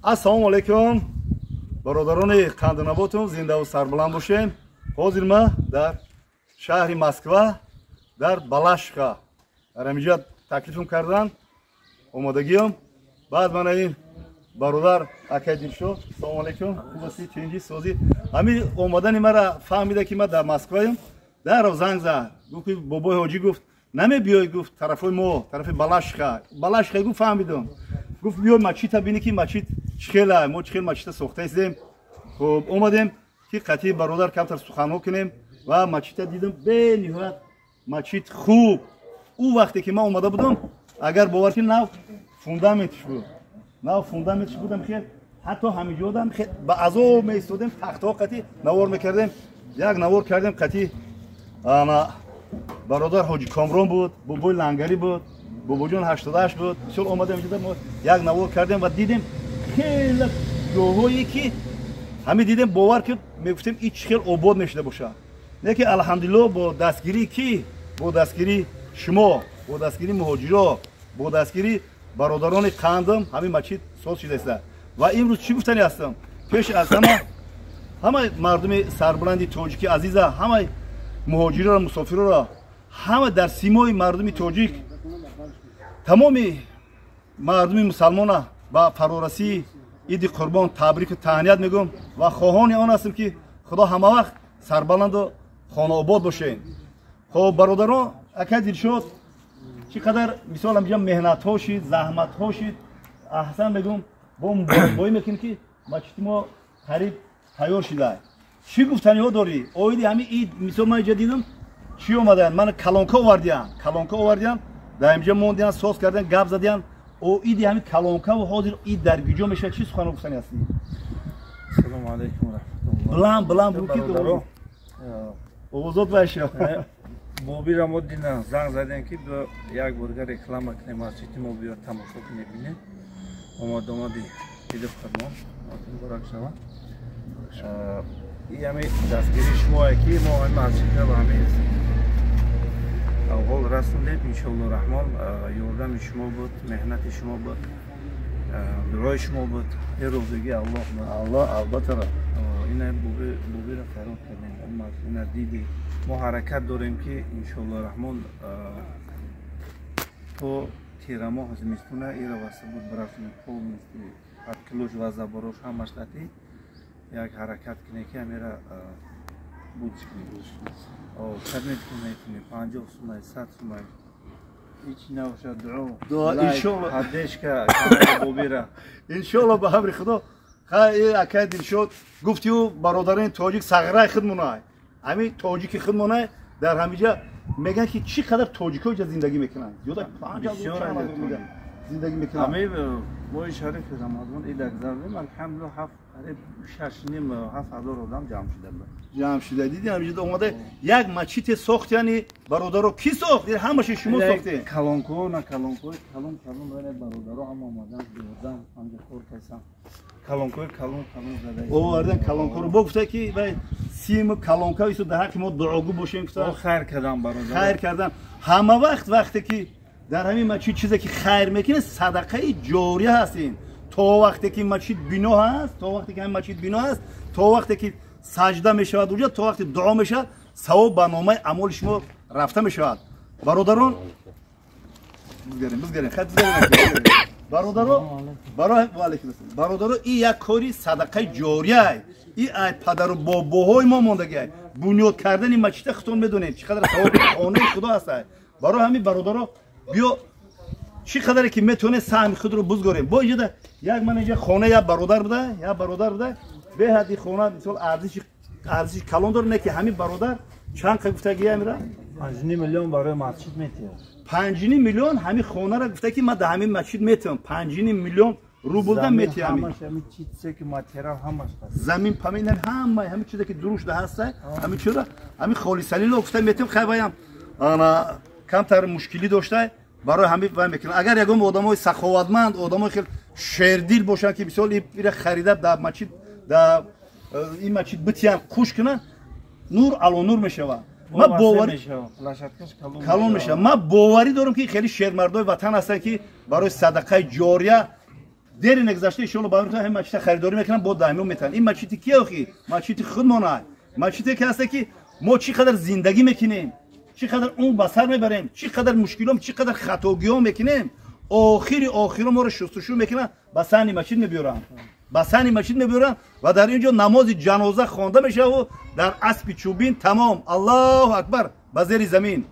Assalomu alaykum. Barodaroни Qandinabotun zinda va sarbuland boshin. Hozir ma dar shahri Moskva dar Balashqa. Ramijat taklifim kardan. Omadagiyam. Ba'd mana in barodar akadin shod. Assalomu alaykum. Xubasi chenji sozi. Ami omadani mara fahmida ki ma dar Moskvayim. Dar zang zad. Gufti boboy hoji guft name biyoy guft tarafoy mo, tarafi Balashqa. Balashqa guft fahmidam. گفت بیو مچیت بینی که مچیت چخیله ما چخیل مچیت سوخته ایستیم خب اومدیم که قطعی برادر کمتر سخنو کنیم و مچیت دیدم به نهایت مچیت خوب او وقتی که ما اومده بودم اگر باور کنید نه فوندامنتش بود نه فوندامنتش بودم خیلی حتی همینجا بودم خیلی با عذاب میستودیم تختا قطعی نوار میکردیم یک نوار کردیم قطعی برادر حاجی کامران بود بابای لنگری بود باباجون 88 بود. شل اومدم اینجا ما یک نوار کردیم و دیدیم خیلی جاهایی که همین دیدیم باور کرد میگفتیم این خیلی آباد میشده باشه. نه که الحمدلله با دستگیری کی با دستگیری شما با دستگیری مهاجرا با دستگیری برادران قندم همین مچید ساز شده است. و امروز چی گفتنی هستم پیش از همه مردم سربلندی تاجیکی عزیزا همه مهاجرا و مسافرا را همه در سیمای مردم تاجیک تمامی مردم مسلمان با فرارسی عید قربان تبریک و تهنیت میگم و خواهان آن هستم که خدا همه وقت سربلند و خانه آباد باشه. خب برادران اکه دل شد چقدر مثلا میگم مهنت ها شید زحمت ها شید احسن میگم بای میکنیم که مچیت ما قریب تیار شده. چی گفتنی ها داری؟ اویدی همین عید مثلا من اینجا دیدم چی اومدن من کلانکا آوردیم در اینجا موندن ساز کردن گپ زدن او ایدی همین کلانکا و حاضر اید در گوجا میشه چی سخن گفتنی هستی؟ سلام علیکم و رحمت الله. بلند بروکی تو اوزاد باشه. بابی را ما دیدن زنگ زدن که به یک برگر رکلام کنیم از چیتی ما بیار تماشا کنیم ببینیم. اومدی دیده فرمان ماتون براک شما. این همین دستگیری شما که ما همین مسجد و همین اول رسوندید انشالله رحمان یاردم شما بود مهنت شما بود دعای شما بود یه روزگی الله البته را اینا بوبی را فرار کردیم اینا دیدی ما حرکت داریم که انشالله رحمان تو تیرما هزمیستونه ایرا واسه بود برسونیم پول میستی 7 کیلوش وزن بروش همش داتی یک حرکت کنه که همیرا بودش کنیم کدنیت کنیم 50 سومای 100 سومای هیچ نباشه دعا انشالله حدش که بوبیره انشالله به امر خدا خیلی اکید شد گفتیو برادران تاجیک صغرای خودمونه همین تاجیک خودمونه در همینجا میگن که چی قدر تاجیکا اینجا زندگی میکنن یودا 50 زندگی میکنن همه ما شریف رمضان ایدک زدیم الحمدلله 7,000 آدم جمع شده دیدین همینجا اومده یک مچیت ساخت یعنی برادرو کی ساخت همش شما ساختین کلانکو نه کلانکو کلون برادرو هم اومدن دیدم همجا خور کسان کلانکو زده آوردن کلانکو رو گفته که بای سیم کلانکا ایسو در حق ما دعاگو باشیم که خیر کردن برادر خیر کردن همه وقتی که در همین مچید چیزی که خیر میکنه صدقه جاریه هستین تا وقتی که مچید بنا هست تا وقتی که همین مچید بنا هست تا وقتی که سجده میشود اونجا تا وقتی دعا میشود ثواب به نامه اعمال شما رفته میشود برادران بزگرین خط بزگرین برادران این یک کاری صدقه جاریه این ای پدر و باباهای ما موندگی بنیاد کردن این مچید خودتون میدونید چقدر ثواب خانه خدا هست برای همین برادران بیا چی قدری که میتونه سهم خود رو بزرگیم با اینجا یک من اینجا خانه یا برادر بوده به هدی خانه مثلا ارزش کلان داره نه که همین برادر چند گفتگی میره 5 میلیون برای مسجد میتونه 5 میلیون همین خانه را گفته که من در همین مسجد میتونم 5 میلیون روبل میتونم همین چیزی که ماتریال همش زمین پامین همین چیزی که دروش ده هست همین چرا همین خالصانی رو گفته میتونم خیلی انا کمتر مشکلی داشته برای همین وای میکنن اگر یگام آدمای سخاوتمند آدمای خیلی شیردل باشن که مثلا این خریده در مسجد در این مسجد بتیان خوش کنن نور علی نور میشه ما باوری کلون میشه ما باوری دارم که خیلی شیرمردای وطن هستن که برای صدقه جاریه دری نگذشته ایشالله باور کنم هم ماچیت خریداری میکنن با دائمی میتن این ماچیتی کیه اخی ماچیت خودمونه ماچیتی که هست که ما چی قدر زندگی میکنیم چی قدر اون بسر میبریم چی قدر مشکلام چی قدر خطاگیام میکنیم آخری ما رو شستشو میکنن بسانی ماچیت میبیارن بسانی ماچیت میبیارن و در اینجا نماز جنازه خوانده میشه و در اسب چوبین تمام الله اکبر به زیر زمین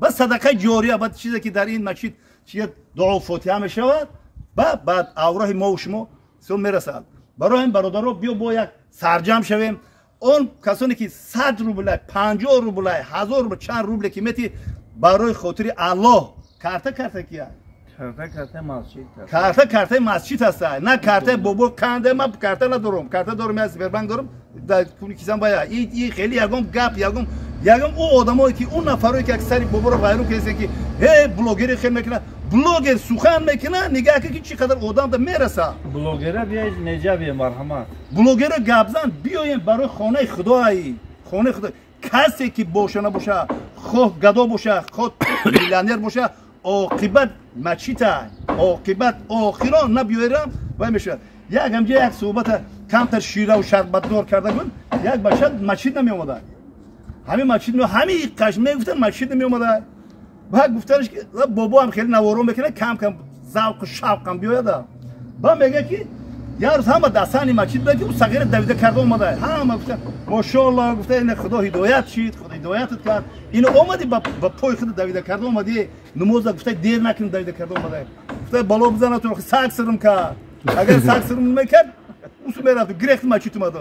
بس صدقه جاریه بعد چیزی که در این ماچیت چی دعا فاتحه میشود بعد اوراه ما و شما سون میرسد برای این برادرها بیا با یک سرجم شویم اون کسانی که 100 روبل 50 روبل 1000 روبل چند روبل که میتی برای خاطر الله کارت کیه کارت مسجد هست نه کارت بابا کنده من کارت ندارم کارت دارم از سپربانک دارم در پول کیسم باید این خیلی یگم گپ یگم او آدمایی که اون نفرایی که اکثری بابا رو غیرو کسی که هی بلوگری خیلی میکنه بلوگر سخن میکنه نگاه که چی قدر آدم ده میرسه بلوگر بیاید نجا بیا مرحمت بلوگر گابزن بیایم برای خانه خدایی خانه خدا کسی که باشه نباشه خود گدا باشه خود میلیونر باشه عاقبت مچیتا عاقبت آخران نبیارم و میشه یک همجا یک صحبت کمتر شیره و شربت دار کرده بود یک بچه مچید نمی اومده همین مچید همین قش میگفتن مچید نمی اومده بعد گفتنش که بابا هم خیلی نوارم بکنه کم ذوق و شوق هم بیاد با میگه که یه روز همه دستانی مچید بگی اون صغیر دویده کرده اومده همه گفتن ماشاءالله گفته این خدا هدایت شید خدا هدایتت کرد اینو اومدی با پای خود دویده کرده اومدی نماز گفته دیر نکنی دویده کرده اومده گفته بالا بزنه تو سگ سرم کرد اگر سگ سرم نمیکرد اون میرفت گرفت مچید اومده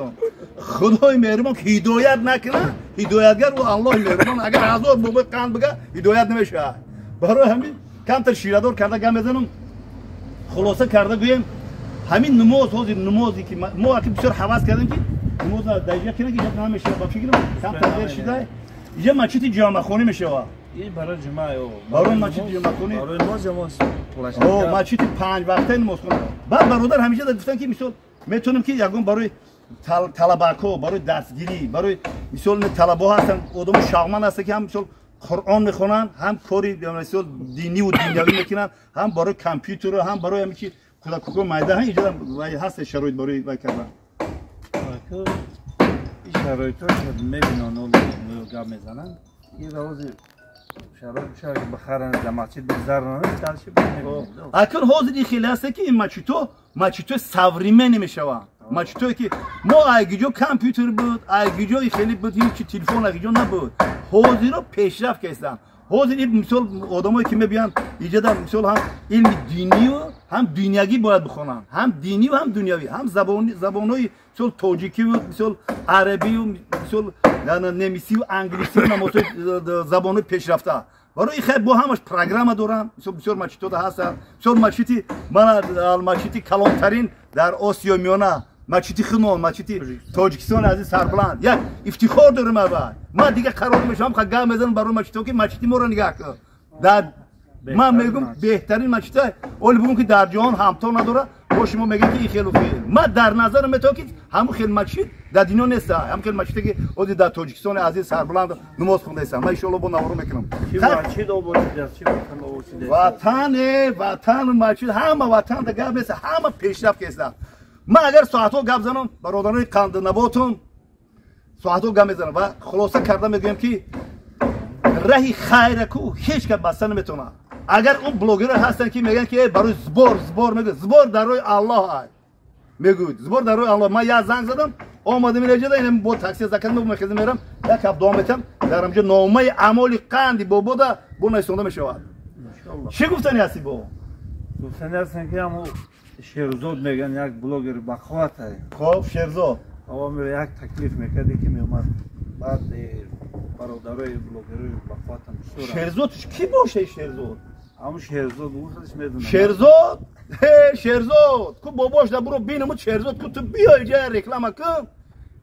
خدای مهربان که هدایت نکنه هدایتگر و الله مهربان اگر 1000 بابا قند بگه هدایت نمیشه برای همین کمتر شیره‌دار کرده گم بزنم خلاصه کرده گویم همین نماز حاضر نمازی که ما اگه بسیار حواس کردیم که نماز دایجا کنه که جدا نمیشه با فکرم کم تغییر شده یه مچیت جامعه خونی میشه این برای جمعه برای مچیت جامعه خونی برای نماز جمعه او مچیت 5 وقته نماز خونه بعد برادر همیشه گفتن که مثلا میتونیم که یگون برای طلباکو برای دستگیری برای مثلا طلبا هستن آدم شاغمن هست که هم مثلا قرآن میخونن هم کاری مثلا دینی و دنیوی میکنن هم برای کامپیوتر هم برای همین که کودکان مایده هم اینجا هست شرایط برای وای کردن این شرایطا که میبینن اون گپ میزنن این روز شرایط شاید بخرن جماعتی بزرن تلشی بکنن اکن حاضر خیلی هست که این مچیتو سوریمه نمیشوه مچیتو که ما ایگیجو کامپیوتر بود ایگیجو خیلی بود هیچ تلفن ایگیجو نبود حاضر رو پیشرفت کردن حاضر این مثال آدمایی که میبینن ایجاد مثال هم علم دینی و هم دنیوی باید بخونن هم دینی و هم دنیوی هم زبانای مثال تاجیکی و مثال عربی و مثال نمیسی و انگلیسی و مثال زبانای پیشرفته برای خیلی با همش پروگرام دارن مثال بسیار مچیتو ده هستن مثال مچیتی من مچیتی کلانترین در آسیا میانه مچیتی خنون مچیتی تاجیکستان از سربلند یک افتخار دارم ما دیگه قرار میشم خگاه میزنم برای مچیتو که مچیتی ما رو نگاه کن در من میگم بهترین مچیتی اول بگم که در جهان همتا نداره با شما میگم که این خیلی خیلی ما در نظر میتونم که همون خیلی مچیت در دنیا نیست هم خیلی مچیتی که اودی در تاجیکستان عزیز سربلند نماز خونده است من ان شاء الله با نوارو میکنم چی دو بود وطن مچیت همه وطن دیگه مثل همه پیشرفت کردن ما اگر ساعت‌ها گپ زنم برادران قند نباتم ساعت‌ها گپ میزنم و خلاصه کردم میگم که راهی خیر کو هیچ که بسته نمیتونه اگر اون بلوگر هستن که میگن که برای زبور میگه زبور در روی الله ای میگوید زبور در روی الله ما یه زنگ زدم اومدم اینجا اینم با تاکسی زکات میخوام میرم یک هفته دوامتم در اونجا نامه اعمال قند بابا ده بو نشونده میشه ان شاء الله چی گفتنی هستی بابا گفتنی هستن که همو شیرزاد میگن یک بلوگر بخواته خب شیرزاد آقا میره یک تکلیف میکرده که میومد بعد برادرای بلوگرای بخواتم شیرزاد کی باشه شیرزاد همون شیرزاد اون خودش میدونه شیرزاد کو باباش دا برو بینم شیرزاد کو تو بیا اینجا رکلام کن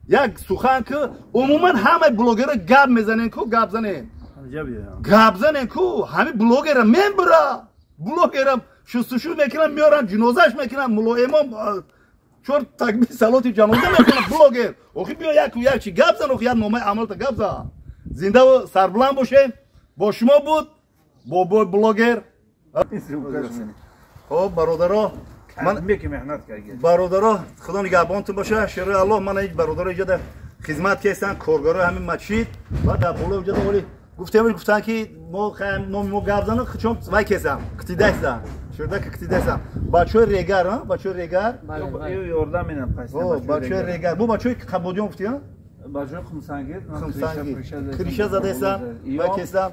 یک سخن که عموما همه بلوگر گپ میزنن کو گپ زنن گپ زنن کو همه بلوگر ممبر بلوگرم شستشو میکنن میارن جنازش میکنن مولا امام چور تکبیر صلات جنازه میکنن بلوگر اوخی بیا یک چی گپ زن اوخی یک نامه عمل تا گپ زن زنده و سربلند باشه با شما بود بابا بلوگر خب برادرها من میگم مهنت کردی برادرها خدا نگهبانتون باشه شر الله من هیچ برادرها اینجا در خدمت کردن کارگرای همین مسجد و در بالا اینجا ولی گفتن که ما گابزانو چون وای کسام کتیداستم شده که کتیداستم بچه ریگر ها بچه ریگر یاردم میدم پس بچه ریگر بو بچه کبودیون گفتی ها بچه خمسنگی کریشه زده استم وای کسام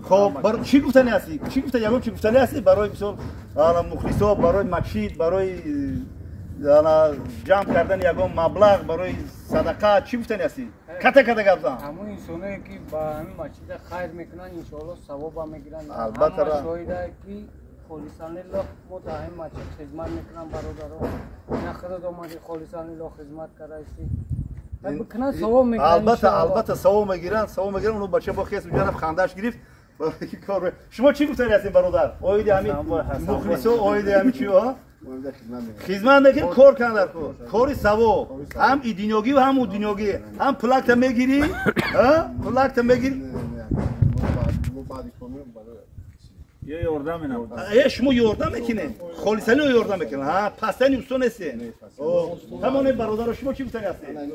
خب برای چی گفتنی هستی چی گفتنی یگام چی گفتنی هستی برای مثلا مخلصا برای مسجد برای جمع کردن یگام مبلغ برای صدقه چی گفتنی هستی کتا گفتم همون انسانایی که با همین مسجد خیر میکنن ان شاء الله ثواب هم میگیرن البته همه شاهده که خالصانه الله ما در این مسجد خدمت میکنن برادرها نه خدا دومدی خالصانه الله خدمت کرده است بکنن ثواب میگیرن البته ثواب میگیرن اونو بچه با خیس اونجا رفت خندش گرفت کار شما چی گفتنی هستین برادر اوید همین مخلص اوید همین چی ها خدمت میکنی کار کن در کاری ثواب هم ایدینوگی و هم اودینوگی هم پلاک میگیری ها پلاک میگیری یا یاردم میدم شما یاردم میکنین خالصانه یاردم میکنین ها پستنی استون هستین همون برادر شما چی گفتنی هستین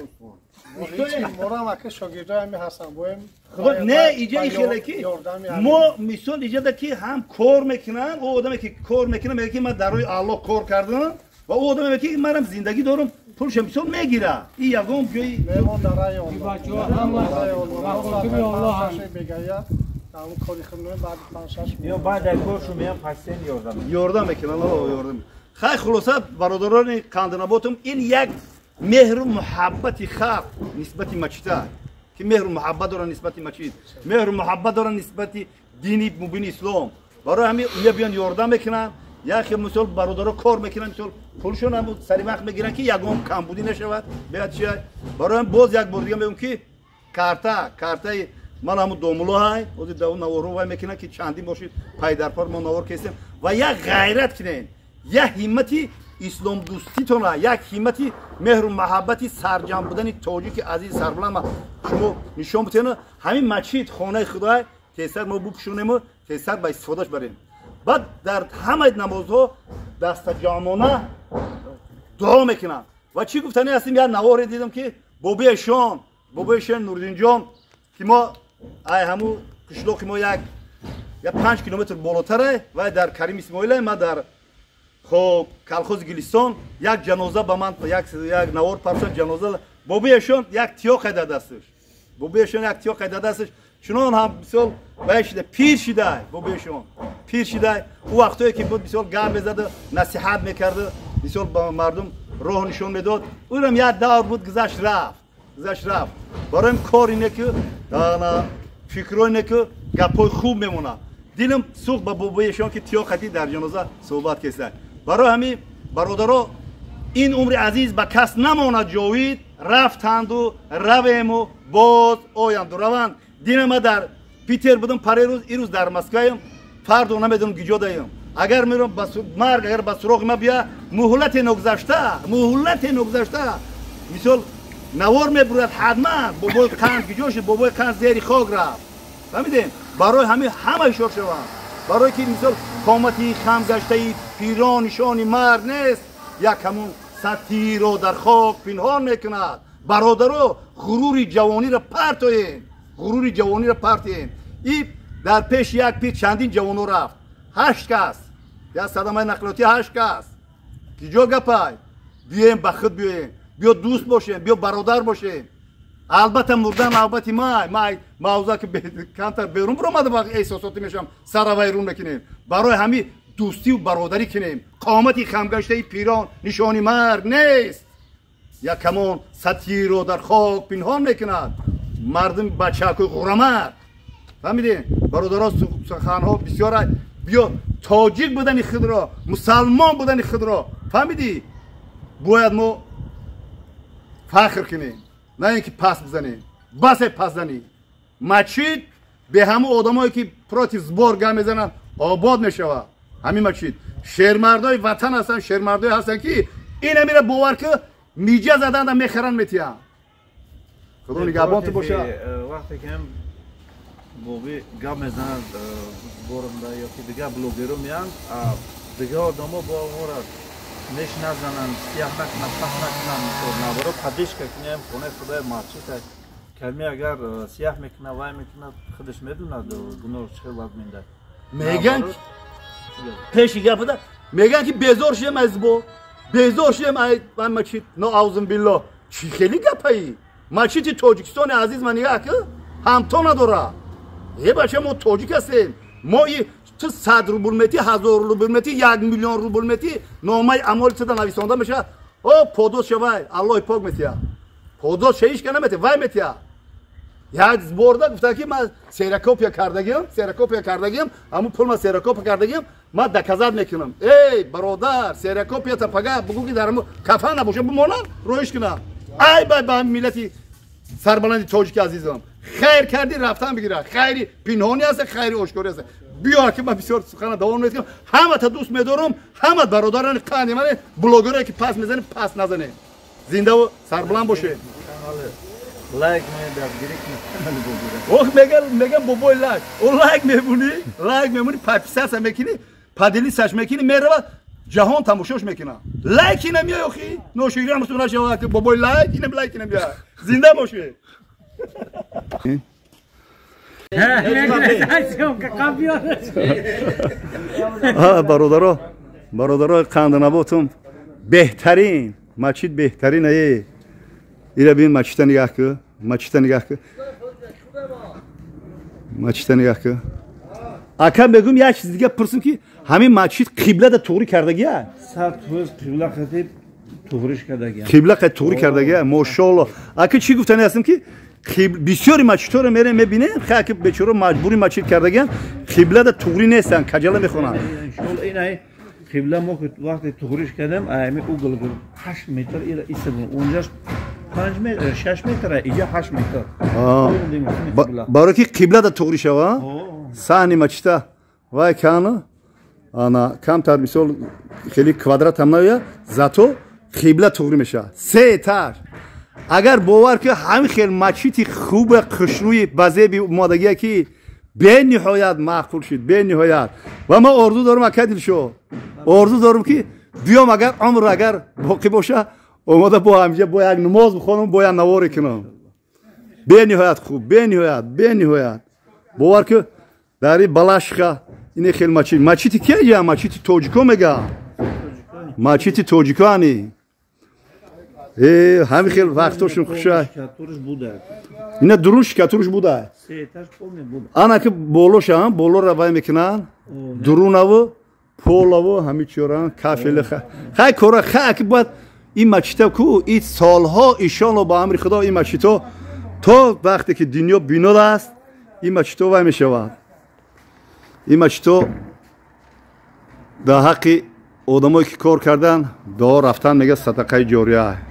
مورا ما که شاگردای می هستن بایم نه اینجا این خیلی که ما مثال اینجا که هم کار میکنن او آدمی که کار میکنه میگه که من در روی الله کار کردم و او آدمی میگه که منم زندگی دارم پولش مثال میگیره این یگام جای ما در رای بچه‌ها هم الله هست بگایا اون کاری خونم بعد 5 6 یا بعد از کارشو میام پسین یاردم میکنن یاردم خیلی خلاصه برادران کاندناباتم این یک مهر و محبت خلق نسبت مسجد که مهر و محبت دارن نسبت مسجد مهر و محبت دارن نسبت دینی مبین اسلام برای همین بیان یاردم میکنن یا خیلی مثلا برادرها کار میکنن مثلا پولشون هم سری وقت میگیرن که یگام کمبودی نشود بیاد چی برای هم باز یک بار دیگه میگم که کارتا من همون دوملو های اوزی دو نوارو وای میکنن که چندین باشید پای در پار ما نوار کردیم و یک غیرت کنین یک همتی اسلام دوستی تونه یک همتی مهر و محبتی سرجم بودن تاجیک عزیز سربلند شما نشون بدین همین مسجد خانه خدای تیسر ما بپوشونیم و تیسر با استفادهش بریم بعد در همه نمازها دست جامانه دعا میکنن و چی گفتنی هستیم یا نوار دیدم که بابیشان نوردین جان که ما ای همو قشلوق ما یک 5 کیلومتر بالاتره و در کریم اسماعیل ما در خب کالخوز گلیستان یک جنازه با من یک نوار پرسان جنازه بابیشون یک تیاق داده استش چنان هم بسیار وایشده پیر شده بابیشون پیر شده او وقتایی که بود بسیار گام میزد نصیحت میکرد بسیار با مردم راه نشون میداد اونم یک دور بود گذشت رفت برای کار اینه که فکر اینه که گپای خوب میمونه دیلم سوخت با بابایشان که تیاقتی در جنازه صحبت کردن برای همین برادرها این عمر عزیز به کس نماند جاوید رفتند و رویم و باز آیند و روند دین ما در پیتر بودم پره روز این روز در مسکویم فردا نمیدونم گیجا دایم اگر میرم مرگ اگر به سراغ ما بیا مهلت نگذشته مثال نوار میبرد حتما بابای قند گیجا شد بابای قند زیر خاک رفت فهمیدین برای همه شور شوند برای که مثال قامتی خم گشته پیران نشانی مرد نیست یک همون سطحی رو در خاک پنهان میکند برادرو غرور جوانی را پرتوین این در پیش یک پیر چندین جوانو رفت 8 کس یا صدمه نقلاتی 8 کس که جا گپای بیایم بخت بیایم بیا دوست باشیم بیا برادر باشیم البته مردن البته ما موضوع که کمتر بیرون برآمده با احساساتی میشم سر ویرون نکنیم برای همین دوستی و برادری کنیم قامتی خمگشته پیران نشانی مرگ نیست یا کمان سطحی رو در خاک پنهان میکند مردم بچه‌های غرمت فهمیدین برادرها سخنها بسیار بیا تاجیک بودن خود را مسلمان بودن خود را فهمیدی باید ما فخر کنیم نه اینکه پس بزنیم بس پس زنی مسجد به همه آدمایی که پراتی زبار گم میزنن آباد میشوه همین مسجد شهرمردای وطن هستن شهرمردای هستن که این میره باور که میجه زدن و میخرن میتیان خدا نگهبانت باشه وقتی که هم بابی گم میزنن زبارم یا که دیگه بلوگرو میان دیگه آدم ها با آورد نش نزنن سیاه نکنن پس نکنن نبارو پدیش که کنیم خونه خدای مارچی تا کلمی اگر سیاه میکنه وای میکنه خودش میدونه گناه چه باید مینده میگن پیشی گپ بده میگن که بیزار شیم از بو بیزار شیم من مچید نو اعوذ بالله چی خیلی گپایی مچید تاجیکستان عزیز من نگاه که همتا نداره یه بچه ما تاجیک هستیم ما تو 100 روبل میتی 1000 روبل میتی 1 میلیون روبل میتی نامه عمل چه نویسنده میشه او پودوس شوای الله پاک میتیا پودوس شیش کنه میتی وای میتیا یک برده گفته که من سیرکوپیا کردگیم اما پول من سیرکوپ کردگیم من دکزاد میکنم ای برادر سیرکوپیا تا پگا بگو که درمو کفن نباشه بمونن رویش کنم ای بای ملتی سربلندی تاجیک عزیزم خیر کردی رفتن بگیره خیری پنهانی هست خیری آشکاری هست بیا که من بسیار سخن دوام میکنم همه تا دوست میدارم همه برادران قانی من بلوگرایی که پس میزنه پس نزنه زنده و سربلند باشه لایک میده گریک اوه میگم بابای لایک او لایک میمونی پاپساس میکنی پادلی ساش میکنی میره جهان تماشاش میکنه لایک نمیای اخی نوشیگیر مستون نشه که بابای لایک نمیای زنده باشه برادرها قندنباتم بهترین مچید بهترین ای اینا ببین مچیت نگاه که اکا بگم یک چیز دیگه پرسم که همین مچید قبله دا توری کردگیه سر توز قبله خطیب توریش کردگیه قبله خطیب توری کردگیه ماشاءالله اکا چی گفتنی هستم که بسیاری مچیت‌ها رو میره میبینه خیلی که بیچاره مجبوری مچید کردگیه قبله دا توری نیستن کجله میخونن انشالله اینه قبله ما که وقتی توریش کردم ایمی او گلگل 8 متر ایسه بود اونجاش 5 متر 6 متر اینجا 8 متر برای که قبله دا توری شوه سحنی مچیتا وای کانا انا کمتر مثال خیلی کوادرات هم نویه زاتو قبله توری میشه 3 تر اگر باور که همین خیلی مچیتی خوب قشروی بزیبی مادگیه که به نهایت معقول شد به نهایت و ما آرزو دارم اکدیل شو آرزو دارم که بیام اگر عمر اگر باقی باشه اومده با همجا با یک نماز بخونم با یک نواری کنم به نهایت خوب به نهایت باور که داری بلاشخه این خیلی مچیتی کیه مچیتی توجیکو میگه مچیتی توجیکانی همین خیلی وقتاشون خوشه اینا درون شکاتورش بوده آنا که بولوش هم بولو رو وای میکنن درون و پول و همین چیوران کافیل خیلی کاره خیلی که باید این مچیتا کو این سالها ایشان با امر خدا این مچیتا تا وقتی که دنیا بینود است این مچیتا وای میشود این مچیتا در حق آدمایی که کار کردن دار رفتن میگه صدقه جاریه